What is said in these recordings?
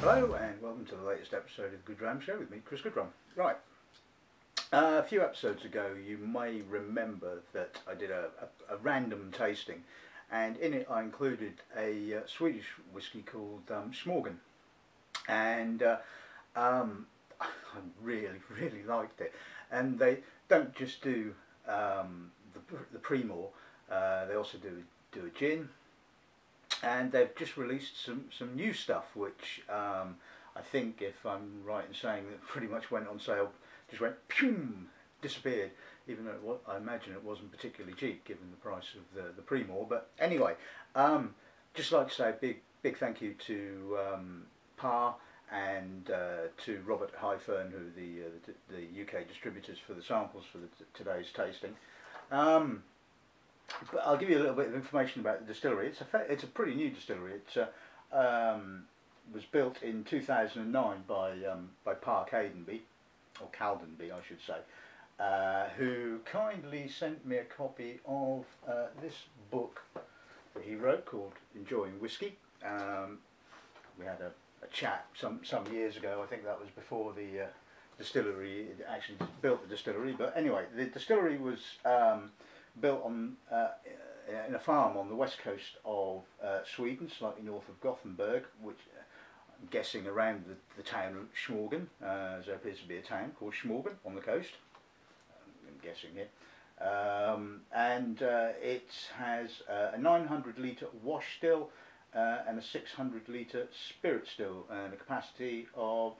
Hello and welcome to the latest episode of the Dram show with me, Chris Goodrum. Right, a few episodes ago you may remember that I did a random tasting, and in it I included a Swedish whiskey called Smogen, and I really liked it. And they don't just do the Primor, they also do a gin. And they've just released some new stuff, which I think, if I'm right in saying, that pretty much went on sale, just went pum, disappeared. Even though I imagine it wasn't particularly cheap given the price of the Primor. But anyway, just like to say a big thank you to Pa and to Robert Highfern, who are the UK distributors for the samples for today's tasting. But I'll give you a little bit of information about the distillery. It's a pretty new distillery. It was built in 2009 by Pa Cadenby, or Caldenby I should say, who kindly sent me a copy of this book that he wrote called Enjoying Whisky. We had a chat some years ago. I think that was before the distillery actually built the distillery. But anyway, the distillery was built on in a farm on the west coast of Sweden, slightly north of Gothenburg, which I'm guessing around the town of Smogen. There appears to be a town called Smogen on the coast. I'm guessing here. And it has a 900 litre wash still and a 600 litre spirit still, and a capacity of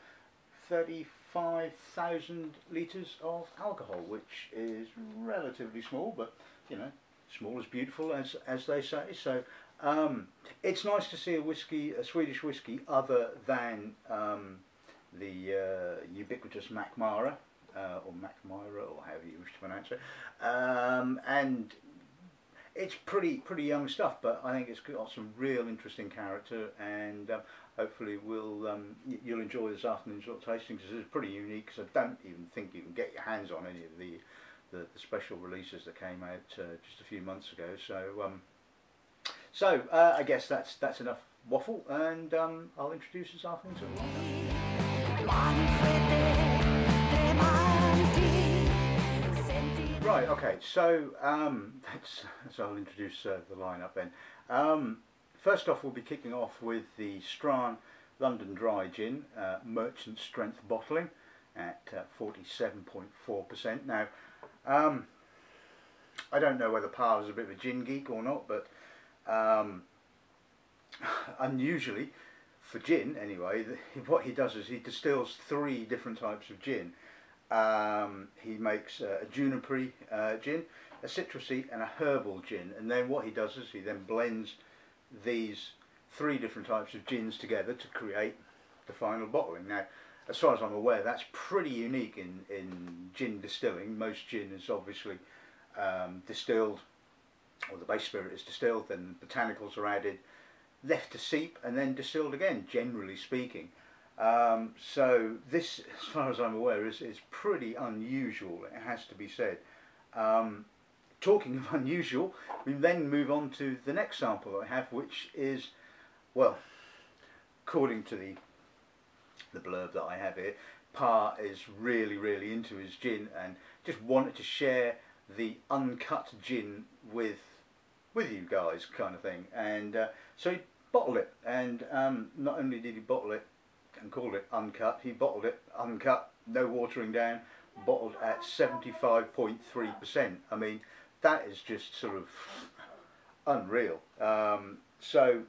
35,000 litres of alcohol, which is relatively small, but you know, small is beautiful, as they say. So it's nice to see a Swedish whiskey other than the ubiquitous Macmara, or Macmyra, or however you wish to pronounce it. And it's pretty young stuff, but I think it's got some real interesting character, and hopefully you'll enjoy this afternoon's sort of tasting, because it's pretty unique, because I don't even think you can get your hands on any of the special releases that came out just a few months ago. So I guess that's enough waffle, and I'll introduce this afternoon to it. Right, okay, so I'll introduce the lineup then. First off, we'll be kicking off with the Strand London Dry Gin, merchant strength bottling at 47.4%. Now, I don't know whether Pa is a bit of a gin geek or not, but unusually, for gin anyway, what he does is he distills 3 different types of gin. He makes a juniper gin, a citrusy and a herbal gin, and then what he does is he then blends these 3 different types of gins together to create the final bottling. Now, as far as I'm aware, that's pretty unique in gin distilling. Most gin is obviously distilled, or the base spirit is distilled, then botanicals are added, left to seep, and then distilled again, generally speaking. So this, as far as I'm aware, is pretty unusual, it has to be said. Talking of unusual, we then move on to the next sample I have, which is, well, according to the blurb that I have here, Pa is really into his gin and just wanted to share the uncut gin with you guys, kind of thing. And so he bottled it, and not only did he bottle it and call it uncut, he bottled it uncut, no watering down, bottled at 75.3%. I mean, that is just sort of unreal. So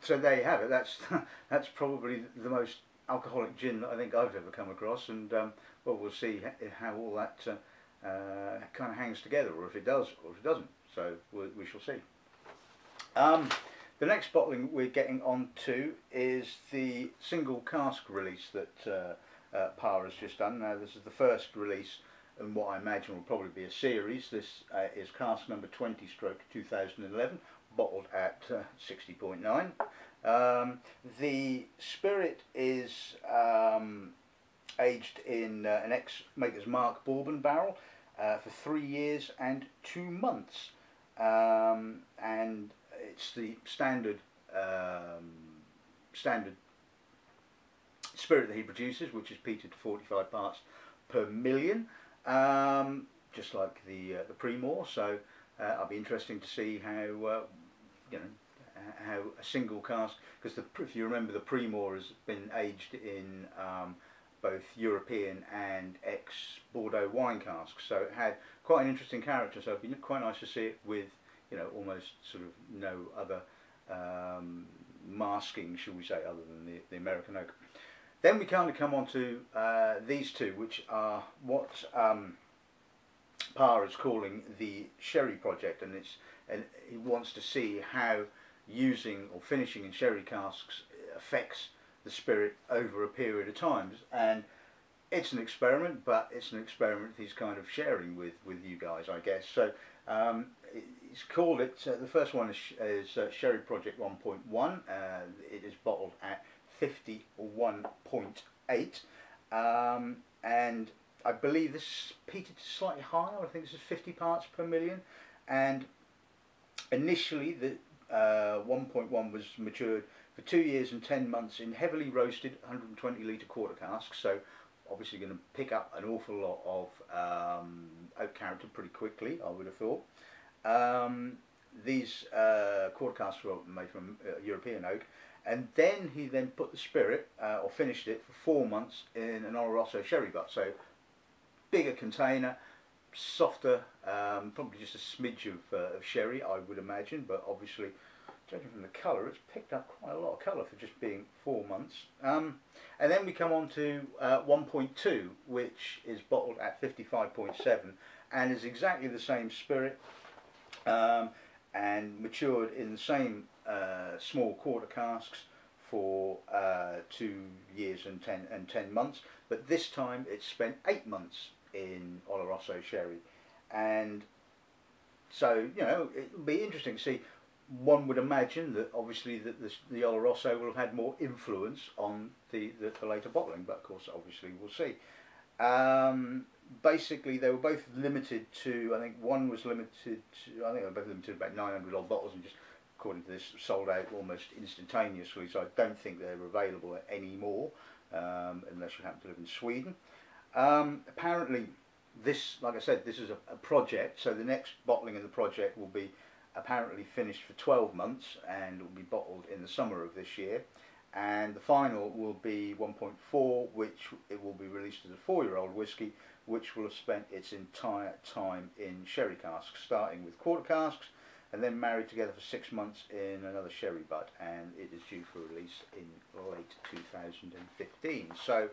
there you have it. That's probably the most alcoholic gin that I think I've ever come across, and well, we'll see how all that kind of hangs together, or if it does, or if it doesn't. So we shall see. The next bottling we're getting on to is the single cask release that Pa has just done. Now, this is the first release in what I imagine will probably be a series. This is cask number 20/2011, bottled at 60.9. The spirit is aged in an ex-Maker's Mark bourbon barrel for 3 years and 2 months, and it's the standard spirit that he produces, which is peated to 45 parts per million, just like the Primor. So I'll be interesting to see how you know, how a single cask, because if you remember, the Primor has been aged in both European and ex-Bordeaux wine casks, so it had quite an interesting character. So it'd be quite nice to see it with, you know, almost sort of no other masking, shall we say, other than the American oak. Then we kind of come on to these two, which are what Parr is calling the Sherry Project, and he wants to see how using or finishing in sherry casks affects the spirit over a period of time. And it's an experiment, but it's an experiment he's kind of sharing with you guys, I guess. So he's called it, the first one is Sherry Project 1.1. It is bottled at 51.8, and I believe this is peated slightly higher. I think this is 50 parts per million, and initially the 1.1 was matured for 2 years and 10 months in heavily roasted 120 litre quarter casks, so obviously going to pick up an awful lot of oak character pretty quickly, I would have thought. These quarter casks were made from European oak, and then he then put the spirit, or finished it, for 4 months in an Oloroso sherry butt, so bigger container, softer, probably just a smidge of sherry, I would imagine, but obviously, judging from the colour, it's picked up quite a lot of colour for just being 4 months. And then we come on to 1.2, which is bottled at 55.7, and is exactly the same spirit, and matured in the same small quarter casks for 2 years and 10 months, but this time it's spent 8 months in Oloroso sherry. And so, you know, it'll be interesting to see. One would imagine that obviously that the Oloroso will have had more influence on the later bottling, but of course obviously we'll see. Basically they were both limited to, I think one was limited to, I think they were both limited to about 900 odd bottles, and just according to this sold out almost instantaneously, so I don't think they're available anymore, unless you happen to live in Sweden. Apparently this, like I said, this is a project, so the next bottling in the project will be apparently finished for 12 months and will be bottled in the summer of this year, and the final will be 1.4, which it will be released as a 4-year-old whisky, which will have spent its entire time in sherry casks, starting with quarter casks and then married together for 6 months in another sherry butt, and it is due for release in late 2015. So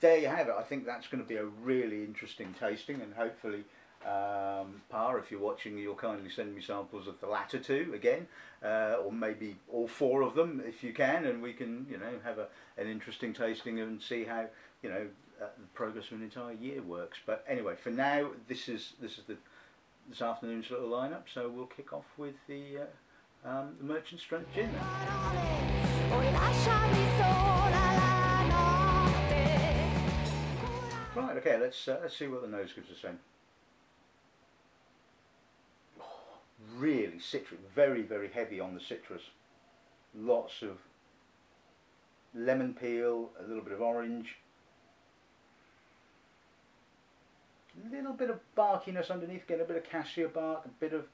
there you have it. I think that's going to be a really interesting tasting, and hopefully Parr, if you're watching, you'll kindly send me samples of the latter two again, or maybe all 4 of them if you can, and we can, you know, have an interesting tasting and see how, you know, the progress of an entire year works. But anyway, for now, this afternoon's little lineup. So we'll kick off with the Merchant Strength Gin. Right, okay, let's see what the nose gives us then. Really citric, very, very heavy on the citrus. Lots of lemon peel, a little bit of orange, a little bit of barkiness underneath, getting a bit of cassia bark, a bit of,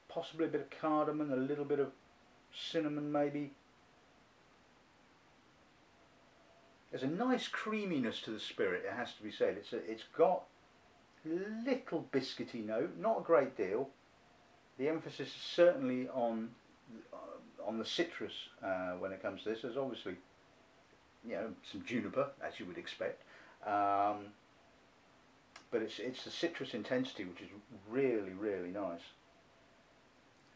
possibly a bit of cardamom, a little bit of cinnamon maybe. There's a nice creaminess to the spirit, it has to be said. It's got a little biscuity note, not a great deal. The emphasis is certainly on the citrus when it comes to this. There's obviously, you know, some juniper, as you would expect, but it's the citrus intensity which is really, really nice.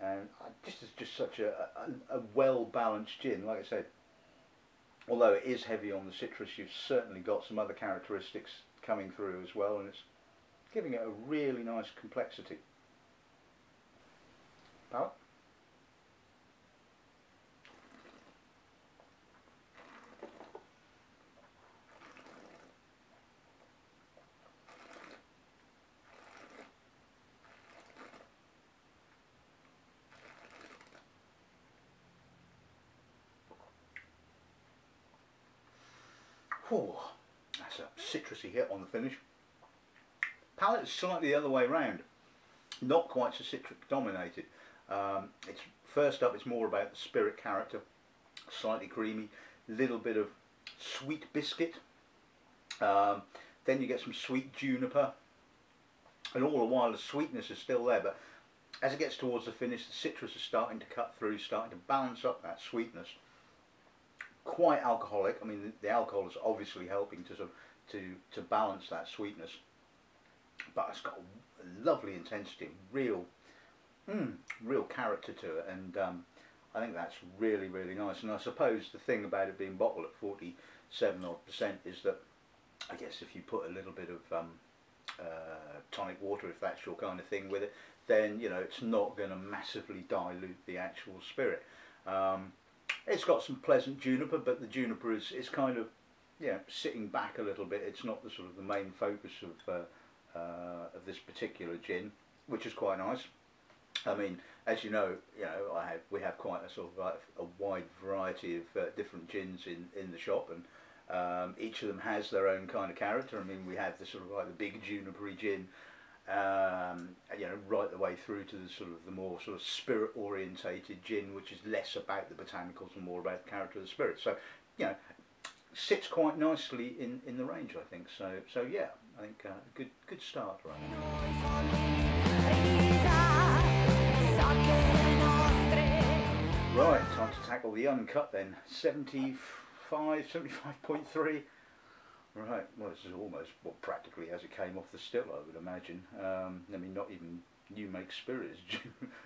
And this is just such a well balanced gin. Like I said, although it is heavy on the citrus, you've certainly got some other characteristics coming through as well, and it's giving it a really nice complexity. Palate. Whew, that's a citrusy hit on the finish. Palate is slightly the other way around, not quite so citric dominated. It's first up, it's more about the spirit character, slightly creamy, little bit of sweet biscuit. Then you get some sweet juniper, and all the while the sweetness is still there, but as it gets towards the finish, the citrus is starting to cut through, starting to balance up that sweetness. Quite alcoholic. I mean, the alcohol is obviously helping to sort of to balance that sweetness, but it's got a lovely intensity, real character to it, and I think that's really, really nice. And I suppose the thing about it being bottled at 47% is that I guess if you put a little bit of tonic water, if that's your kind of thing, with it, then you know it's not going to massively dilute the actual spirit. It's got some pleasant juniper, but the juniper is kind of, yeah, sitting back a little bit. It's not the sort of the main focus of this particular gin, which is quite nice. I mean, as you know, we have quite a sort of like a wide variety of different gins in the shop, and each of them has their own kind of character. I mean, we have the sort of like the big junipery gin, you know, right the way through to the sort of the more sort of spirit orientated gin, which is less about the botanicals and more about the character of the spirit. So, you know, sits quite nicely in the range, I think. So yeah, I think good start, right? Right, time to tackle the uncut then. 75.3. Right, well, this is almost, well, practically as it came off the still, I would imagine. I mean, not even new make spirit is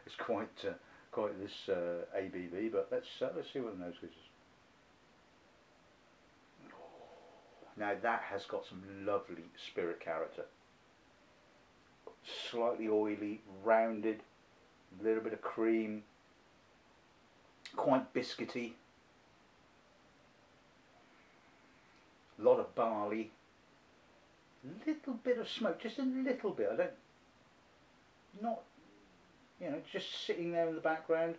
it's quite this ABV, but let's see what the nose gives us. Now that has got some lovely spirit character. Slightly oily, rounded, a little bit of cream, quite biscuity. A lot of barley, little bit of smoke, just a little bit. Not, you know, just sitting there in the background.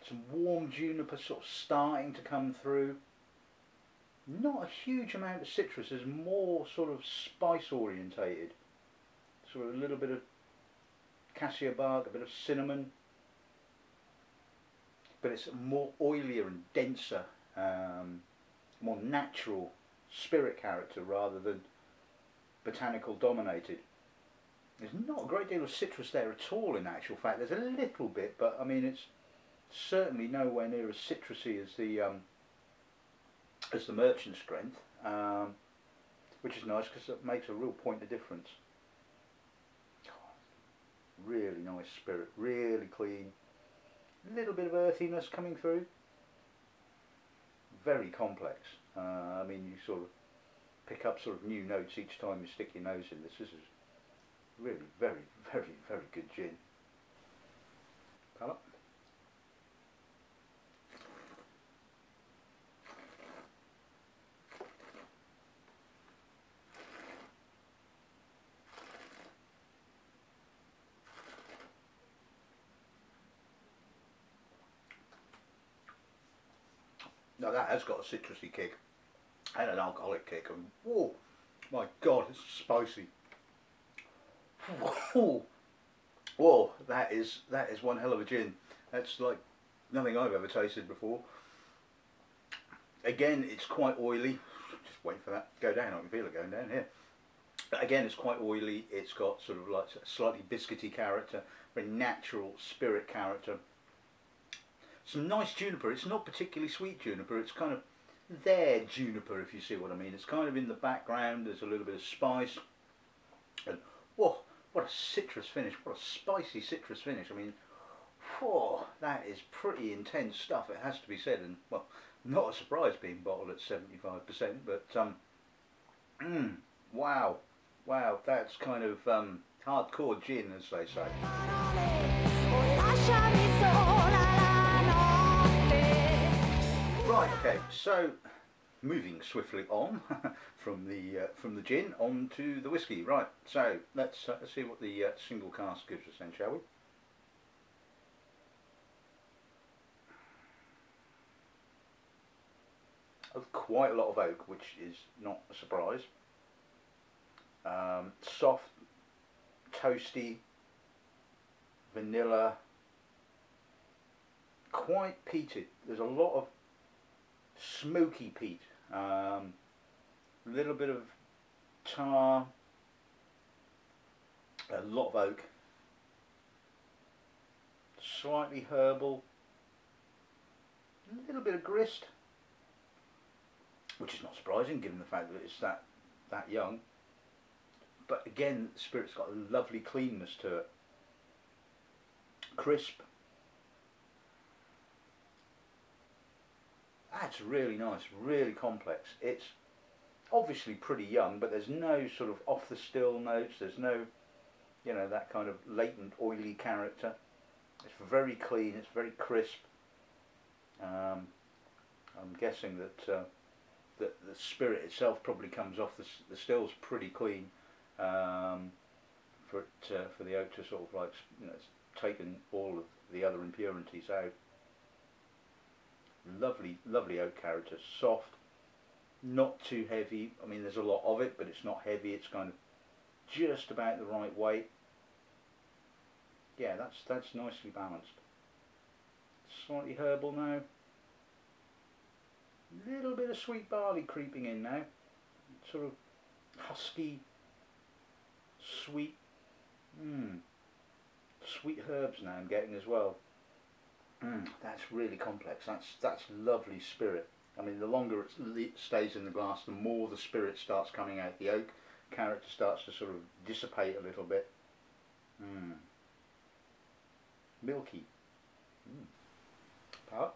Some warm juniper sort of starting to come through. Not a huge amount of citrus. There's more sort of spice orientated. Sort of a little bit of cassia bark, a bit of cinnamon, but it's more oilier and denser. More natural spirit character rather than botanical dominated. There's not a great deal of citrus there at all, in actual fact. There's a little bit, but I mean it's certainly nowhere near as citrusy as the merchant strength, which is nice because it makes a real point of difference. Really nice spirit, really clean, a little bit of earthiness coming through. Very complex. I mean, you sort of pick up sort of new notes each time you stick your nose in this. This is really very, very, very good gin. Palate. Now that has got a citrusy kick and an alcoholic kick, and whoa, my God, it's spicy. Whoa, whoa, that is one hell of a gin. That's like nothing I've ever tasted before. Again, it's quite oily. Just wait for that to go down. I can feel it going down here. But again, it's quite oily. It's got sort of like a slightly biscuity character, very natural spirit character. Some nice juniper. It's not particularly sweet juniper. It's kind of there juniper, if you see what I mean. It's kind of in the background. There's a little bit of spice. And whoa, what a citrus finish. What a spicy citrus finish. I mean, whoa, that is pretty intense stuff. It has to be said. And well, not a surprise being bottled at 75%. But wow, wow, that's kind of hardcore gin, as they say. Right, okay, so moving swiftly on from the gin on to the whiskey. Right, so let's see what the single cask gives us then, shall we? quite a lot of oak, which is not a surprise. Soft, toasty, vanilla, quite peated. There's a lot of smoky peat, a little bit of tar, a lot of oak, slightly herbal, a little bit of grist, which is not surprising given the fact that it's that young. But again, the spirit's got a lovely cleanness to it. Crisp. That's really nice, really complex. It's obviously pretty young, but there's no sort of off the still notes, there's no, you know, that kind of latent oily character. It's very clean, it's very crisp. I'm guessing that the spirit itself probably comes off the stills pretty clean, for the oak to sort of like, you know, it's taken all of the other impurities out. Lovely, lovely oak character, soft, not too heavy. I mean, there's a lot of it, but it's not heavy. It's kind of just about the right weight. Yeah, that's nicely balanced. Slightly herbal now. Little bit of sweet barley creeping in now. Sort of husky, sweet, sweet herbs now I'm getting as well. That's really complex. That's lovely spirit. I mean, the longer it stays in the glass, the more the spirit starts coming out. The oak character starts to sort of dissipate a little bit. Milky. Part.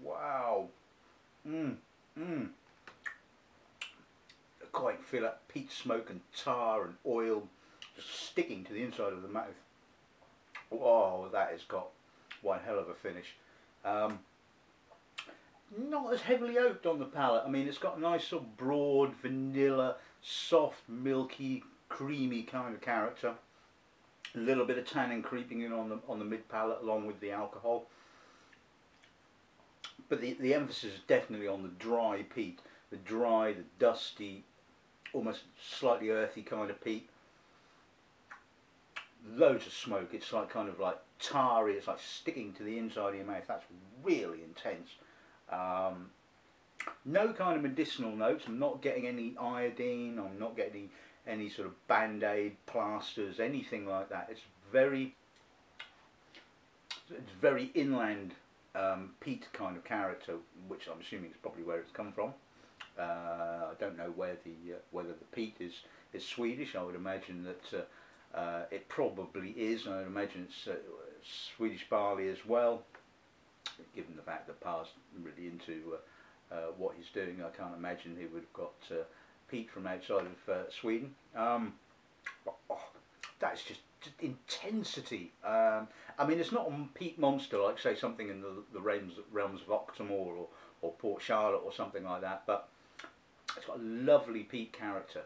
Wow. I quite feel that peat smoke and tar and oil just sticking to the inside of the mouth. Oh, that has got one hell of a finish. Not as heavily oaked on the palate. I mean, it's got a nice sort of broad, vanilla, soft, milky, creamy kind of character. A little bit of tannin creeping in on the mid palate along with the alcohol. But the emphasis is definitely on the dry peat, the dry, the dusty, almost slightly earthy kind of peat. Loads of smoke. It's like kind of like tarry. It's like sticking to the inside of your mouth. That's really intense. No kind of medicinal notes. I'm not getting any iodine. I'm not getting any sort of band-aid, plasters, anything like that. It's very inland. Peat kind of character, which I'm assuming is probably where it's come from. I don't know where whether the peat is Swedish. I would imagine that it probably is. I would imagine it's Swedish barley as well. Given the fact that Pa's really into what he's doing, I can't imagine he would have got peat from outside of Sweden. That's just intensity. I mean, it's not a peat monster like, say, something in the realms of Octomore or Port Charlotte or something like that, but it's got a lovely peat character,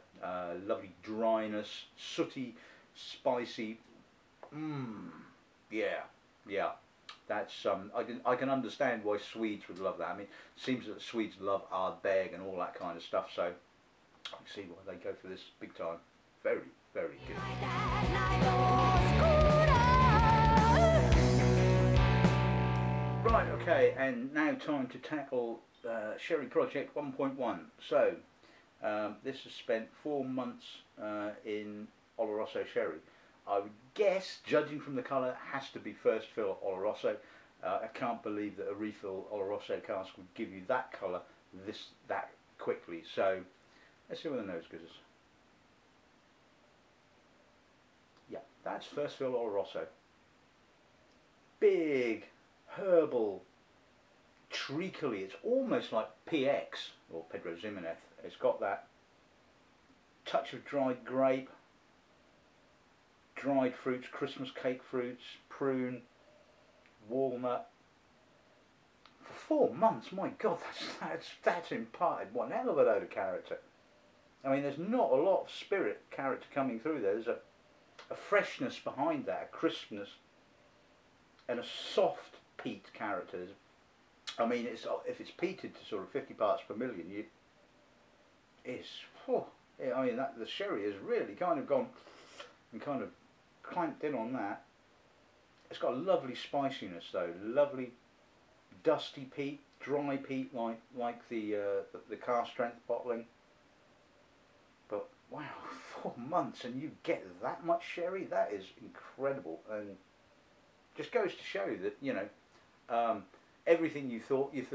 lovely dryness, sooty, spicy. Yeah. That's I can understand why Swedes would love that. I mean, it seems that the Swedes love Ardbeg and all that kind of stuff, so I can see why they go for this big time. Very, very good. Right, okay, and now time to tackle Sherry Project 1.1. So, this has spent 4 months in Oloroso Sherry. I would guess, judging from the colour, has to be first fill Oloroso. I can't believe that a refill Oloroso cask would give you that colour that quickly. So, let's see what the nose gives us. Yeah, that's first fill Oloroso. Big, herbal, treacly. It's almost like PX or Pedro Ximenez. It's got that touch of dried grape, dried fruits, Christmas cake fruits, prune, walnut. For 4 months, my God, that's imparted one hell of a load of character. I mean, there's not a lot of spirit character coming through there. There's a freshness behind that, a crispness, and a soft peat character. I mean, if it's peated to sort of 50 parts per million, I mean, the sherry has really kind of gone and kind of clamped in on that. It's got a lovely spiciness though, lovely dusty peat, dry peat like the cask strength bottling. But wow, 4 months and you get that much sherry? That is incredible, and just goes to show that, you know, everything you thought, you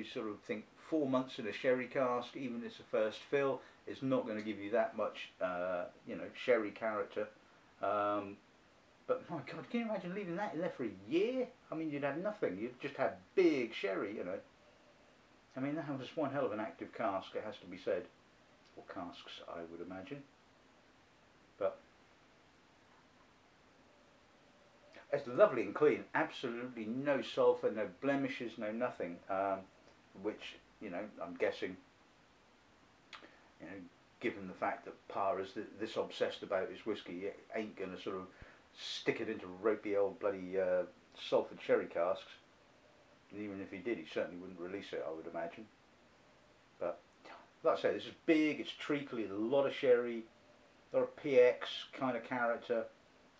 sort of think 4 months in a sherry cask, even if it's a first fill, is not going to give you that much, you know, sherry character. But my God, can you imagine leaving that in there for a year? I mean, you'd have nothing. You'd just have big sherry, you know. I mean, that was one hell of an active cask, it has to be said. Or casks, I would imagine. But it's lovely and clean. Absolutely no sulphur, no blemishes, no nothing. Which, you know, I'm guessing, you know, given the fact that Pa is this obsessed about his whiskey, it ain't going to sort of stick it into ropey old bloody sulphured sherry casks. And even if he did, he certainly wouldn't release it, I would imagine. But like I say, this is big, it's treacly, a lot of sherry, a lot of PX kind of character,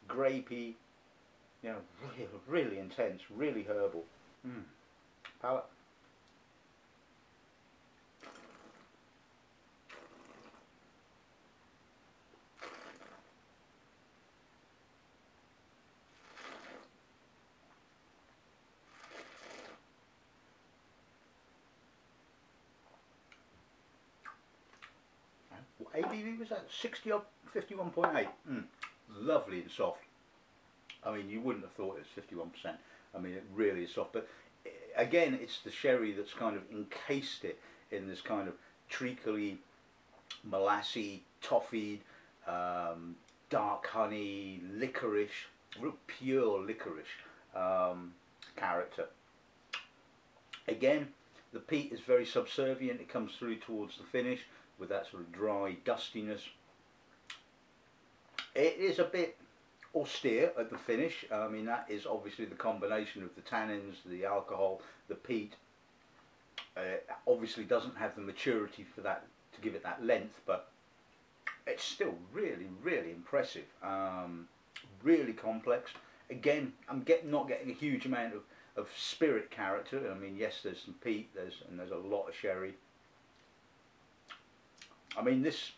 grapey, you know, really intense, really herbal. Palate. What ABV was that? 60 odd, 51.8. Lovely and soft. I mean, you wouldn't have thought it was 51%. I mean, it really is soft. But again, it's the sherry that's kind of encased it in this kind of treacly, molassy, toffeed, dark honey, licorice, real pure licorice character. Again, the peat is very subservient. It comes through towards the finish with that sort of dry dustiness. It is a bit austere at the finish. I mean, that is obviously the combination of the tannins, the alcohol, the peat. Obviously doesn't have the maturity for that to give it that length, but it's still really, really impressive. Really complex. Again, I'm not getting a huge amount of spirit character. I mean, yes, there's some peat, and there's a lot of sherry. I mean, this,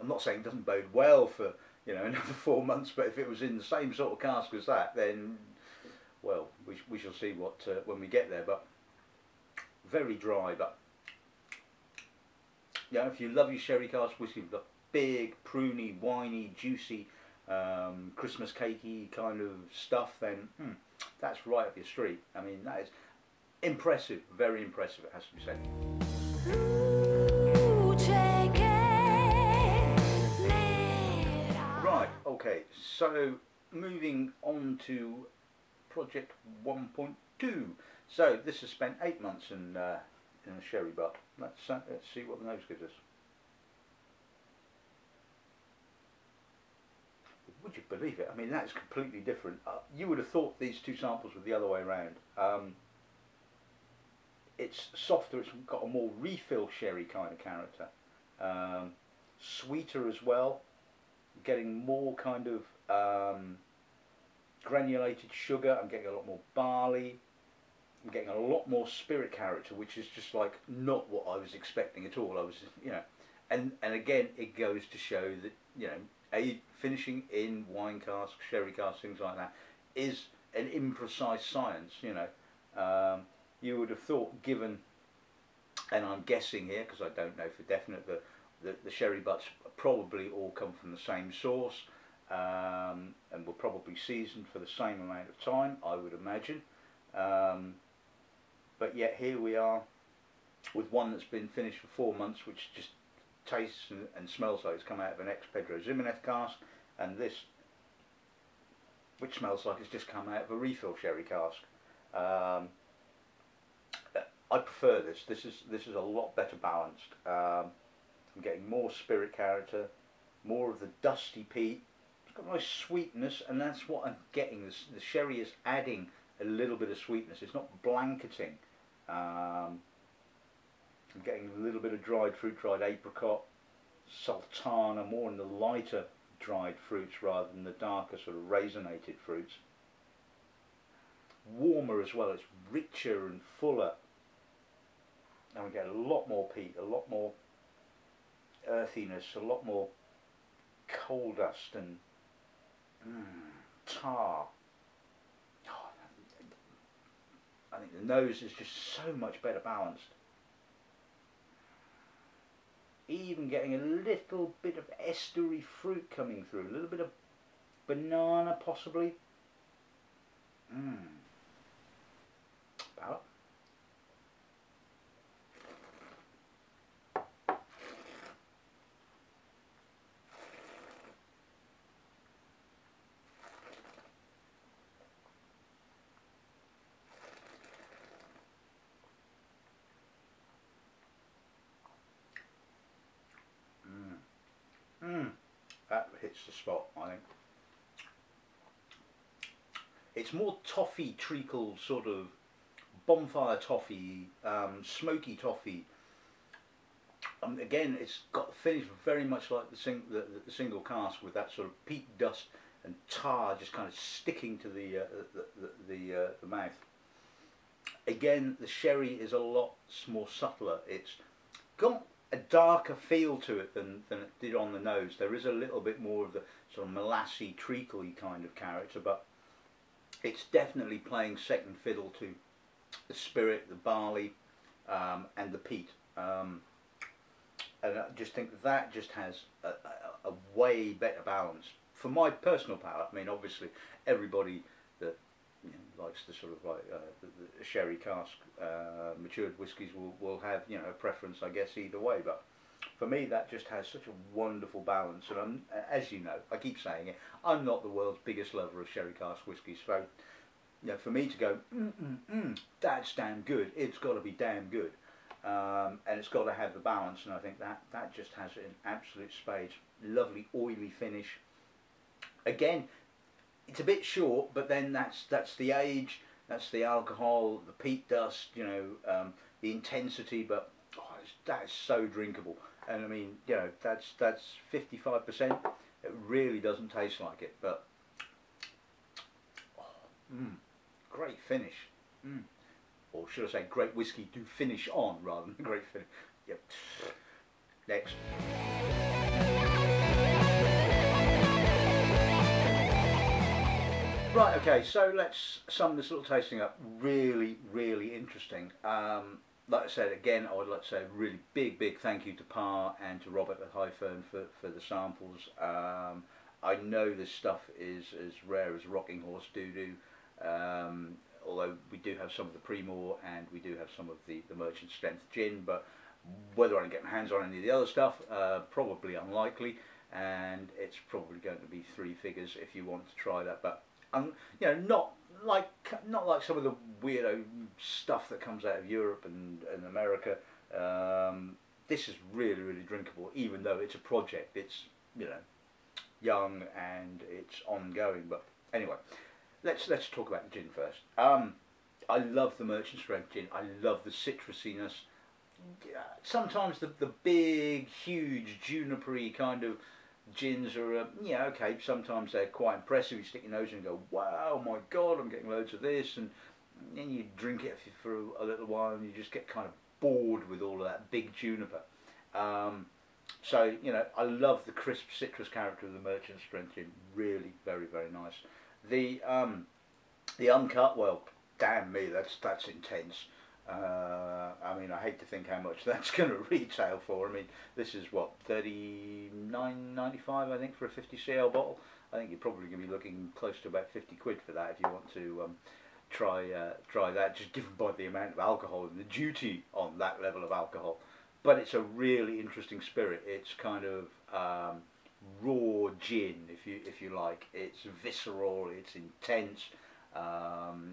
I'm not saying it doesn't bode well for, you know, another 4 months, but if it was in the same sort of cask as that, then, well, we shall see what when we get there. But very dry, but yeah, if you love your sherry cask whiskey, the big, pruny, winey, juicy, Christmas cakey kind of stuff, then that's right up your street. I mean, that is impressive, very impressive, it has to be said. Right, okay, so moving on to project 1.2. So this has spent 8 months in a sherry butt. Let's see what the nose gives us. Would you believe it? I mean, that's completely different. You would have thought these two samples were the other way around. It's softer, it's got a more refill sherry kind of character. Sweeter as well, getting more kind of granulated sugar. I'm getting a lot more barley. I'm getting a lot more spirit character, which is just like not what I was expecting at all. I was, you know, and again, it goes to show that, you know, finishing in wine casks, sherry casks, things like that, is an imprecise science. You know, you would have thought, given, and I'm guessing here because I don't know for definite, the sherry butts probably all come from the same source, and were probably seasoned for the same amount of time, I would imagine. But yet here we are with one that's been finished for 4 months, which just tastes and smells like it's come out of an ex-Pedro Ximenez cask, and this which smells like it's just come out of a refill sherry cask. I prefer this. This is a lot better balanced. I'm getting more spirit character, more of the dusty peat. It's got nice sweetness, and that's what I'm getting. The sherry is adding a little bit of sweetness. It's not blanketing. I'm getting a little bit of dried fruit, dried apricot, sultana, more in the lighter dried fruits rather than the darker sort of raisinated fruits. Warmer as well. It's richer and fuller. And we get a lot more peat, a lot more earthiness, a lot more coal dust and tar. Oh, I think the nose is just so much better balanced. Even getting a little bit of estery fruit coming through, a little bit of banana possibly. Palate. That hits the spot, I think. It's more toffee treacle, sort of bonfire toffee, smoky toffee. Again, it's got the finish very much like the single cask, with that sort of peat dust and tar just kind of sticking to the mouth. Again, the sherry is a lot more subtler. It's got a darker feel to it than it did on the nose. There is a little bit more of the sort of molassy, treacly kind of character, but it's definitely playing second fiddle to the spirit, the barley, and the peat. And I just think that just has a way better balance for my personal palate. I mean, obviously, everybody that likes the sort of like the sherry cask matured whiskies will have a preference, I guess, either way. But for me, that just has such a wonderful balance. And as you know, I keep saying it, I'm not the world's biggest lover of sherry cask whiskies. So for me to go, that's damn good. It's got to be damn good, and it's got to have the balance. And I think that just has it in absolute spades. Lovely oily finish. Again, it's a bit short, but then that's the age, that's the alcohol, the peat dust, the intensity. But that is so drinkable. And I mean, that's 55%. It really doesn't taste like it, but great finish. Or should I say, great whiskey to finish on rather than great finish. Yep. Next. Right, okay, so let's sum this little tasting up. Really, really interesting. Like I said, again, I would like to say a really big thank you to Pa and to Robert at Highfern for the samples. I know this stuff is as rare as rocking horse doo-doo, although we do have some of the Primor and we do have some of the Merchant Strength gin, but whether I can get my hands on any of the other stuff, probably unlikely, and it's probably going to be 3 figures if you want to try that. But not like some of the weirdo stuff that comes out of Europe and America. This is really, really drinkable, even though it's a project. It's young and it's ongoing. But anyway, let's talk about the gin first. I love the Merchant Strength gin. I love the citrusiness. Sometimes the big, huge junipery kind of gins are, okay, sometimes they're quite impressive. You stick your nose in and go, wow, my God, I'm getting loads of this, and then you drink it for a little while and you just get kind of bored with all of that big juniper. So, I love the crisp citrus character of the Merchant Strength gin. Really very, very nice. The uncut, well, damn me, that's intense. I mean, I hate to think how much that's going to retail for. I mean, this is what, $39.95, I think, for a 50cl bottle. I think you're probably going to be looking close to about 50 quid for that if you want to try that, just given by the amount of alcohol and the duty on that level of alcohol. But it's a really interesting spirit. It's kind of raw gin, if you like. It's visceral, it's intense,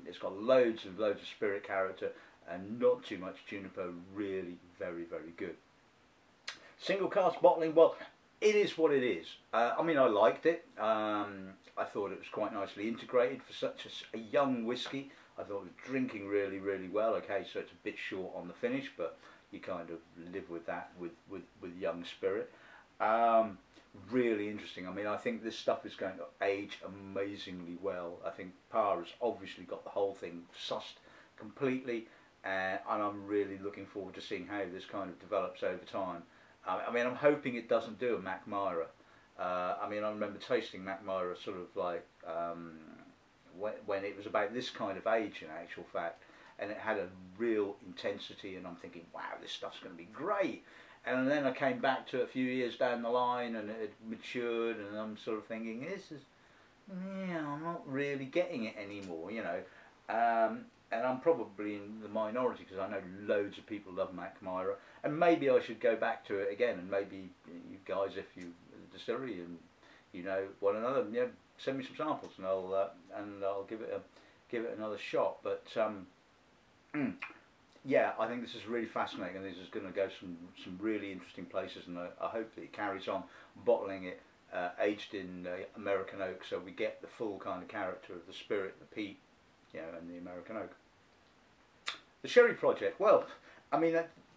it's got loads of spirit character and not too much juniper. Really very good. Single cask bottling, well, it is what it is. I mean, I liked it. I thought it was quite nicely integrated for such a young whiskey. I thought it was drinking really well. Okay, so it's a bit short on the finish, but you kind of live with that with young spirit. Really interesting. I mean, I think this stuff is going to age amazingly well. I think Par has obviously got the whole thing sussed completely, and I'm really looking forward to seeing how this kind of develops over time. I mean, I'm hoping it doesn't do a Mac Myra. I mean, I remember tasting Mac Myra sort of like when it was about this kind of age, in actual fact, and it had a real intensity, and I'm thinking, wow, this stuff's going to be great. And then I came back to it a few years down the line, and it had matured, and I'm sort of thinking, this is, yeah, I'm not really getting it anymore, you know. And I'm probably in the minority because I know loads of people love Mac Myra, and maybe I should go back to it again. And maybe you guys, if you distillery and you know one another, you know, send me some samples, and I'll give it another shot. But yeah, I think this is really fascinating, and this is going to go some really interesting places, and I hope that it carries on. Bottling it aged in American oak, so we get the full kind of character of the spirit, the peat, you know, and the American oak. The sherry project, well, I mean,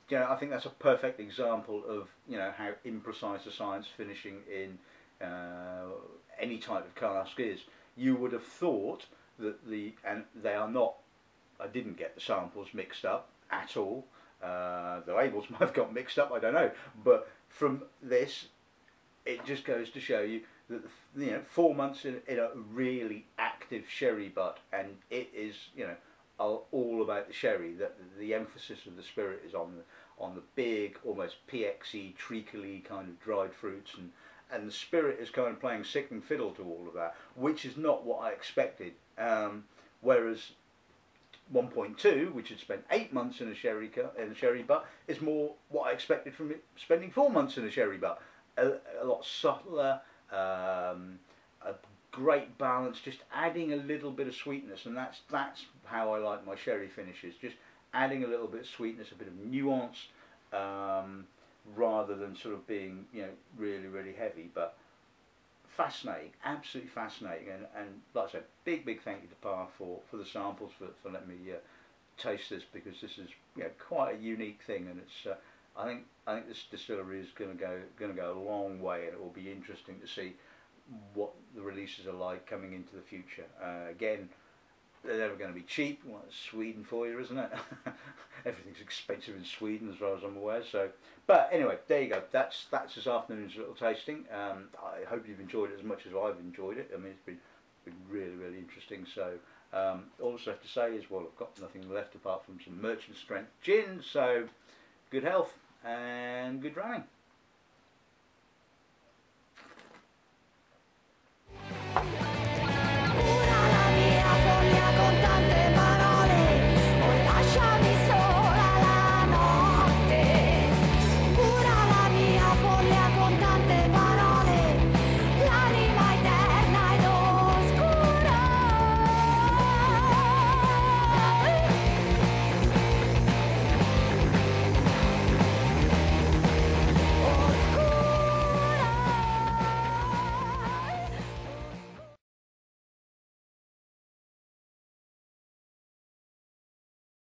you know, I think that's a perfect example of, you know, how imprecise the science finishing in any type of cask is. You would have thought that and they are not, I didn't get the samples mixed up at all. The labels might have got mixed up, I don't know, but from this, it just goes to show you that, you know, 4 months in a really active sherry butt, and it is, you know, all about the sherry. That the emphasis of the spirit is on the big, almost PXE, treacly kind of dried fruits, and the spirit is kind of playing second fiddle to all of that, which is not what I expected. Whereas 1.2, which had spent 8 months in a sherry butt, is more what I expected from it spending 4 months in a sherry butt. A lot subtler, a great balance, just adding a little bit of sweetness, and that's how I like my sherry finishes, just adding a little bit of sweetness, a bit of nuance, rather than sort of being, you know, really heavy. But fascinating, absolutely fascinating, and like I said, big thank you to Par for the samples, for letting me taste this, because this is, you know, quite a unique thing, and it's I think this distillery is going to go a long way, and it will be interesting to see what the releases are like coming into the future. Again, they're never going to be cheap. Well, it's Sweden for you, isn't it? Everything's expensive in Sweden, as far as I'm aware. So, but anyway, there you go. That's this afternoon's little tasting. I hope you've enjoyed it as much as I've enjoyed it. I mean, it's been really interesting. So, all I have to say is, well, I've got nothing left apart from some merchant strength gin. So, good health and good dramming.